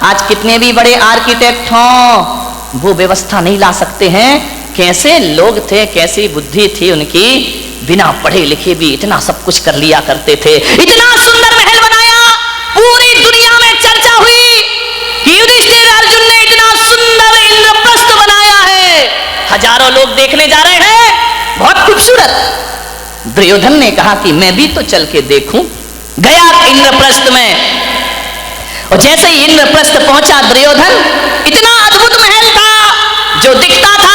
आज कितने भी बड़े आर्किटेक्ट हों, वो व्यवस्था नहीं ला सकते हैं। कैसे लोग थे, कैसी बुद्धि थी उनकी, बिना पढ़े लिखे भी इतना सब कुछ कर लिया करते थे। इतना सुंदर महल बनाया, पूरी दुनिया में चर्चा हुई कि युधिष्ठिर अर्जुन ने इतना सुंदर इंद्रप्रस्थ बनाया है, हजारों लोग देखने जा रहे हैं, बहुत खूबसूरत। दुर्योधन ने कहा कि मैं भी तो चल के देखूं। गया इंद्रप्रस्थ में, और जैसे ही इंद्रप्रस्थ पहुंचा दुर्योधन, इतना अद्भुत महल था, जो दिखता था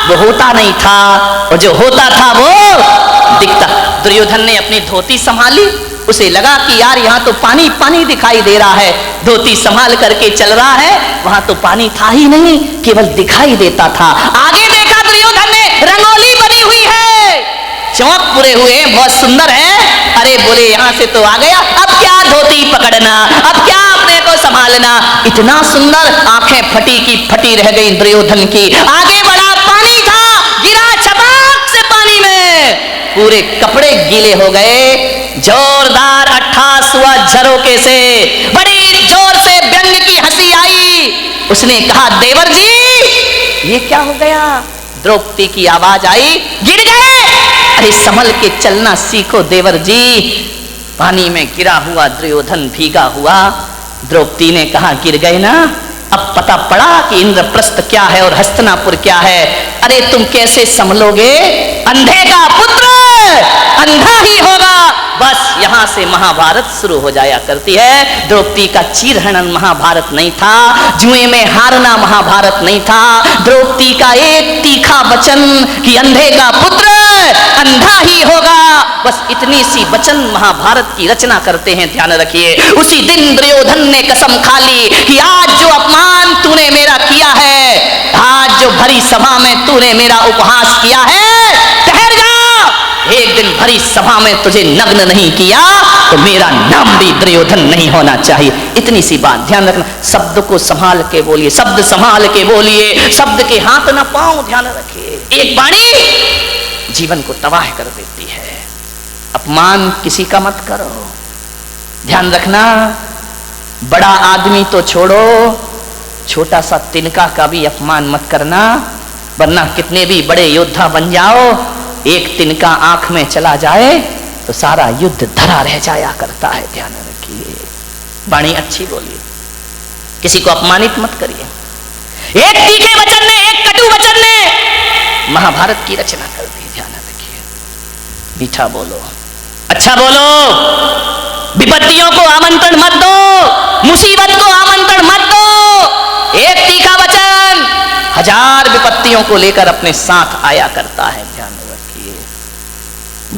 वो होता नहीं था, और जो होता था वो दिखता। दुर्योधन ने अपनी धोती संभाली, उसे लगा कि यार यहाँ तो पानी पानी दिखाई दे रहा है। धोती संभाल करके चल रहा है, वहां तो पानी था ही नहीं, केवल दिखाई देता था। आगे देखा दुर्योधन ने, रंगोली बनी हुई है, चौक पूरे हुए, बहुत सुंदर है। अरे बोले यहाँ से तो आ गया, अब क्या धोती पकड़ना, अब क्या अपने को संभालना। इतना सुंदर, आंखें फटी की फटी रह गई दुर्योधन की। आगे बढ़ा, पानी था, गिरा छपाक से पानी में, पूरे कपड़े गीले हो गए। जोरदार अट्ठास हुआ झरोके से, बड़ी जोर से व्यंग की हंसी आई। उसने कहा देवर जी ये क्या हो गया। द्रौपदी की आवाज आई, गिर गए, अरे संभल के चलना सीखो देवर जी। पानी में गिरा हुआ दुर्योधन भीगा हुआ। द्रौपदी ने कहा गिर गए ना, अब पता पड़ा कि इंद्रप्रस्थ क्या है और हस्तिनापुर क्या है। अरे तुम कैसे संभलोगे, अंधे का पुत्र अंधा ही होगा। बस यहां से महाभारत शुरू हो जाया करती है। द्रौपदी का चीरहरण महाभारत नहीं था, जुए में हारना महाभारत नहीं था। द्रौपदी का एक तीखा वचन कि अंधे का पुत्र अंधा ही होगा, बस इतनी सी वचन महाभारत की रचना करते हैं, ध्यान रखिए। उसी दिन दुर्योधन ने कसम खा ली कि आज जो अपमान तूने मेरा किया है, आज जो भरी सभा में तूने मेरा उपहास किया है, ठहर जा, एक दिन भरी सभा में तुझे नग्न नहीं किया तो मेरा नाम भी दुर्योधन नहीं होना चाहिए। इतनी सी बात ध्यान रखना। शब्द को संभाल के बोलिए, शब्द संभाल के बोलिए, शब्द के हाथ न पाओ, ध्यान रखिए। एक वाणी जीवन को तबाह कर देती है। अपमान किसी का मत करो, ध्यान रखना। बड़ा आदमी तो छोड़ो, छोटा सा तिनका का भी अपमान मत करना, वरना कितने भी बड़े योद्धा बन जाओ, एक तिनका आंख में चला जाए तो सारा युद्ध धरा रह जाया करता है, ध्यान रखिए। वाणी अच्छी बोलिए, किसी को अपमानित मत करिए। एक तीखे वचन ने, एक कटु वचन ने महाभारत की रचना कर दी, ध्यान रखिए। मीठा बोलो, अच्छा बोलो, विपत्तियों को आमंत्रण मत दो, मुसीबत को आमंत्रण मत दो। एक तीखा वचन हजार विपत्तियों को लेकर अपने साथ आया करता है, ध्यान रखिए।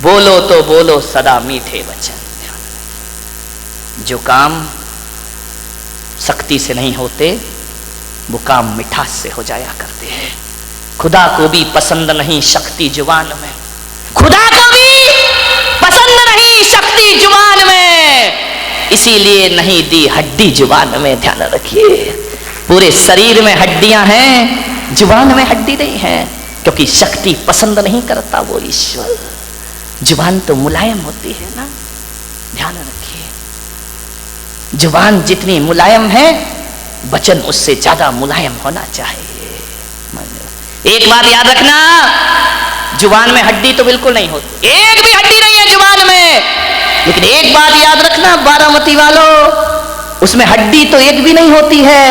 बोलो तो बोलो सदा मीठे वचन, ध्यान रखिए। जो काम शक्ति से नहीं होते वो काम मिठास से हो जाया करते हैं। खुदा को भी पसंद नहीं शक्ति जुबान में, खुदा को भी पसंद नहीं शक्ति जुबान में, इसीलिए नहीं दी हड्डी जुबान में, ध्यान रखिए। पूरे शरीर में हड्डियां हैं, जुबान में हड्डी नहीं है, क्योंकि शक्ति पसंद नहीं करता वो ईश्वर। जुबान तो मुलायम होती है ना, ध्यान रखिए। जुबान जितनी मुलायम है, वचन उससे ज्यादा मुलायम होना चाहिए। एक बात याद रखना, जुबान में हड्डी तो बिल्कुल नहीं होती, एक भी हड्डी नहीं है जुबान में। लेकिन एक बात याद रखना बारामती वालों, उसमें हड्डी तो एक भी नहीं होती है,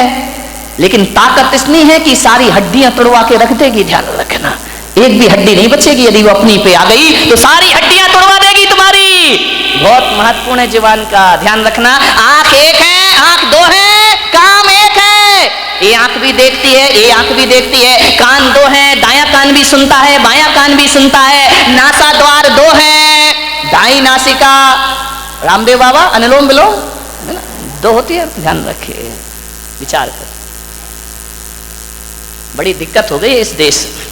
लेकिन ताकत इतनी है कि सारी हड्डियां तोड़वा के रख देगी, ध्यान रखना। एक भी हड्डी नहीं बचेगी, यदि वो अपनी पे आ गई तो सारी हड्डियां तोड़वा देगी तुम्हारी। बहुत महत्वपूर्ण है जुबान का, ध्यान रखना। आंख एक है, आंख दो है, काम एक है। ये आंख भी देखती है, ये आंख भी देखती है। कान दो है, दायां कान भी सुनता है, बायां कान भी सुनता है। नासा द्वार दो है, दाई नासिका, रामदेव बाबा अनुलोम विलोम है ना, दो होती है, ध्यान रखिए, विचार कर। बड़ी दिक्कत हो गई इस देश में।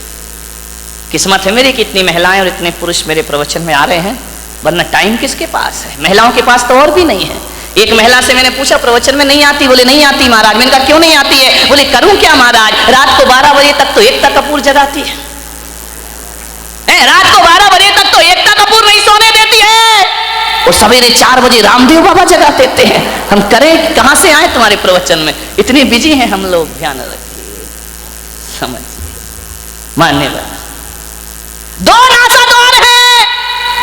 किस्मत है मेरी कि इतनी महिलाएं और इतने पुरुष मेरे प्रवचन में आ रहे हैं, वरना टाइम किसके पास है। महिलाओं के पास तो और भी नहीं है। एक महिला से मैंने पूछा प्रवचन में नहीं आती, बोले नहीं आती महाराज। मैंने कहा क्यों नहीं आती है, बोले करूं क्या महाराज, रात को 12 बजे तक तो एकता कपूर जगाती है, रात को 12 बजे तक तो एकता कपूर नहीं सोने देती है। और सवेरे 4 बजे रामदेव बाबा जगा देते हैं। हम करें, कहां से आए तुम्हारे प्रवचन में? इतने बिजी हैं हम लोग। ध्यान रखिए, समझिए, मानने वाला। 2 नासा द्वार है,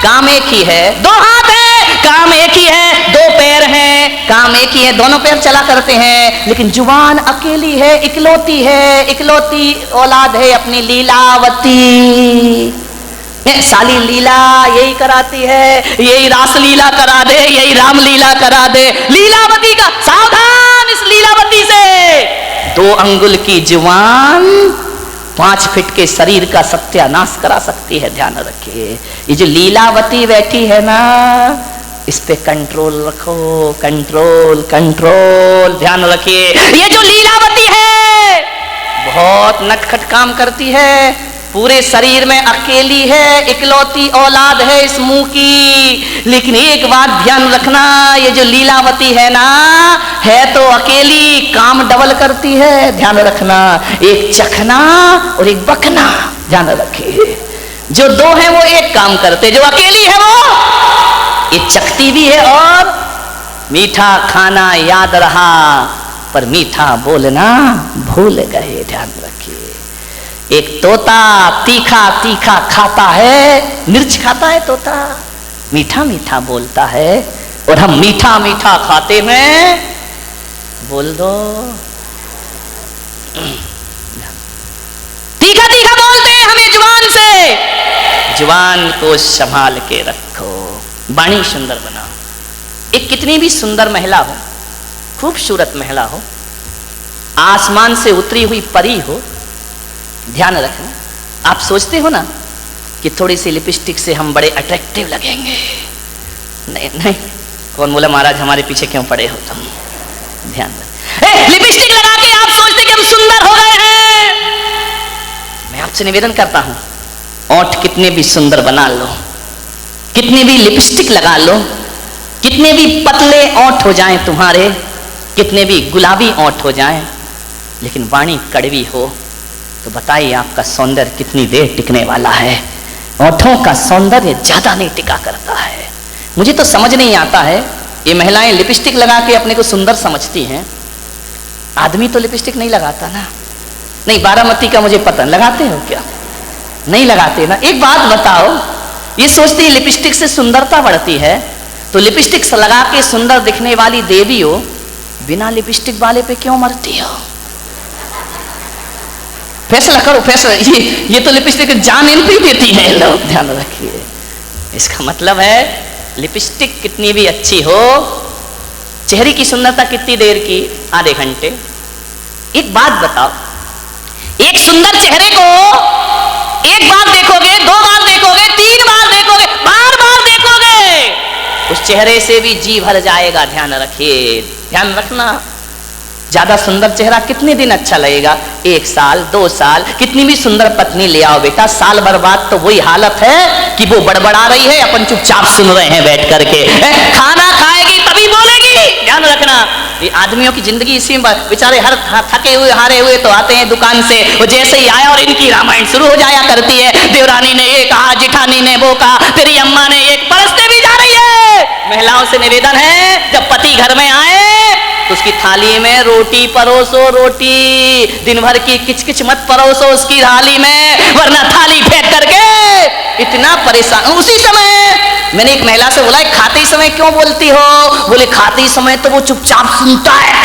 काम एक ही है। 2 हाथ है, काम एक ही है। 2 पैर हैं, काम एक ही है, दोनों पैर चला करते हैं। लेकिन जुबान अकेली है, इकलौती है, इकलौती औलाद है अपनी लीलावती। साली लीला यही कराती है, यही रास लीला करा दे, यही राम लीला करा दे। लीलावती का सावधान, इस लीलावती से 2 अंगुल की जुबान 5 फीट के शरीर का सत्यानाश करा सकती है। ध्यान रखिए, ये जो लीलावती बैठी है ना, इस पे कंट्रोल रखो, कंट्रोल कंट्रोल। ध्यान रखिए, ये जो लीलावती है बहुत नटखट काम करती है। पूरे शरीर में अकेली है, इकलौती औलाद है इस मुंह की। लेकिन एक बात ध्यान रखना, ये जो लीलावती है ना, है तो अकेली, काम डबल करती है। ध्यान रखना, एक चखना और एक बकना। ध्यान रखिए, जो 2 है वो एक काम करते, जो अकेली है वो ये चखती भी है। और मीठा खाना याद रहा पर मीठा बोलना भूल गए। ध्यान रखिए, एक तोता तीखा तीखा खाता है, मिर्च खाता है तोता, मीठा मीठा बोलता है। और हम मीठा मीठा खाते हैं, बोल दो, तीखा तीखा बोलते हैं हमें जुबान से। जुबान को संभाल के रखो, वाणी सुंदर बनाओ। एक कितनी भी सुंदर महिला हो, खूबसूरत महिला हो, आसमान से उतरी हुई परी हो, ध्यान रखना, आप सोचते हो ना कि थोड़ी सी लिपस्टिक से हम बड़े अट्रैक्टिव लगेंगे। नहीं नहीं, कौन बोला महाराज हमारे पीछे क्यों पड़े हो तुम? ध्यान रख, लिपस्टिक लगा के आप सोचते कि हम सुंदर हो गए हैं। मैं आपसे निवेदन करता हूं, ओंठ कितने भी सुंदर बना लो, कितने भी लिपस्टिक लगा लो, कितने भी पतले ओंठ हो जाएं तुम्हारे, कितने भी गुलाबी ओंठ हो जाएं, लेकिन वाणी कड़वी हो तो बताइए आपका सौंदर्य कितनी देर टिकने वाला है? ओंठों का सौंदर्य ज्यादा नहीं टिका करता है। मुझे तो समझ नहीं आता है, ये महिलाएं लिपस्टिक लगा के अपने को सुंदर समझती हैं, आदमी तो लिपस्टिक नहीं लगाता ना। नहीं, बारामती का मुझे पता, लगाते हो क्या? नहीं लगाते ना। एक बात बताओ, ये सोचती है लिपस्टिक से सुंदरता बढ़ती है, तो लिपस्टिक लगा के सुंदर दिखने वाली देवी हो, बिना लिपस्टिक वाले पे क्यों मरती हो? फैसला करो, फैसला। ये तो लिपस्टिक जान इन पे देती है लोग। ध्यान रखिए, इसका मतलब है लिपस्टिक कितनी भी अच्छी हो, चेहरे की सुंदरता कितनी देर की? आधे घंटे। एक बात बताओ, एक सुंदर चेहरे को एक बार देखोगे, 2 बार देखोगे, 3 बार देखोगे, बार बार देखोगे, उस चेहरे से भी जी भर जाएगा। ध्यान रखिए, ध्यान रखना। ज्यादा सुंदर चेहरा कितने दिन अच्छा लगेगा? 1 साल, 2 साल। कितनी भी सुंदर पत्नी ले आओ बेटा, साल भर बाद तो वही हालत है कि वो बड़बड़ा रही है, अपन चुपचाप सुन रहे हैं बैठ करके। खाना खाएगी तभी बोलेगी। ध्यान रखना, ये आदमियों की जिंदगी इसी में, बेचारे हर थके हुए हारे हुए तो आते हैं दुकान से, वो जैसे ही आया और इनकी रामायण शुरू हो जाया करती है। देवरानी ने ये कहा, जिठानी ने वो कहा, तेरी अम्मा ने एक, परसते भी जा रही है। महिलाओं से निवेदन है, जब पति घर में आए तो उसकी थाली में रोटी परोसो, रोटी। दिन भर की किचकिच मत परोसो उसकी थाली में, वरना थाली फेंक करके इतना परेशान। उसी समय मैंने एक महिला से बोला, खाते समय क्यों बोलती हो? बोले खाते समय तो वो चुपचाप सुनता है,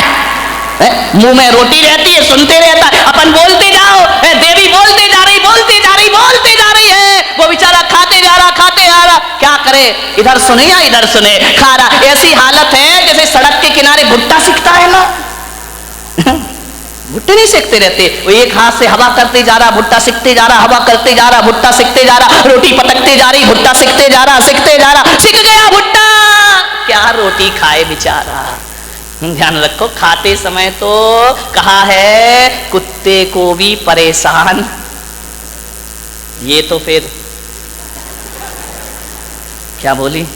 मुंह में रोटी रहती है, सुनते रहता है, अपन बोलते जाओ, देवी बोलते जा रही, बोलते जा रही, बोलते जा रही है, वो बेचारा खाते जा रहा, खाते जा रहा। क्या करे, इधर सुने या इधर सुने, खा रहा। ऐसी हालत है जैसे सड़क के किनारे भुट्टा सिकता है ना, भुट्टे नहीं सेकते रहते, वो एक हाथ से हवा करते जा रहा, भुट्टा सिकते जा रहा, हवा करते जा रहा, भुट्टा सिकते जा रहा, रोटी पटकते जा रही, भुट्टा सिकते जा रहा, सिकते जा रहा, सिक गया भुट्टा, क्या रोटी खाए बेचारा। ध्यान रखो, खाते समय तो कहा है कुत्ते को भी परेशान, ये तो फिर क्या बोली,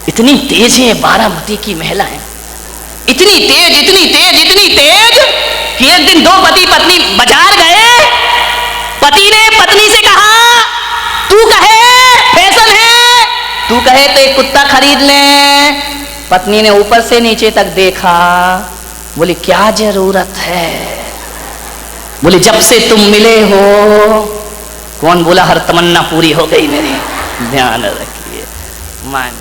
इतनी तेज है बारामती की महिलाएं, इतनी तेज, इतनी तेज, इतनी तेज कि एक दिन 2 पति पत्नी बाजार गए, पति ने पत्नी से कहा, तू कहे फैशन है, तू कहे तो एक कुत्ता खरीद लें। पत्नी ने ऊपर से नीचे तक देखा, बोली क्या जरूरत है? बोली जब से तुम मिले हो। कौन बोला? हर तमन्ना पूरी हो गई मेरी। ध्यान रखिए। मान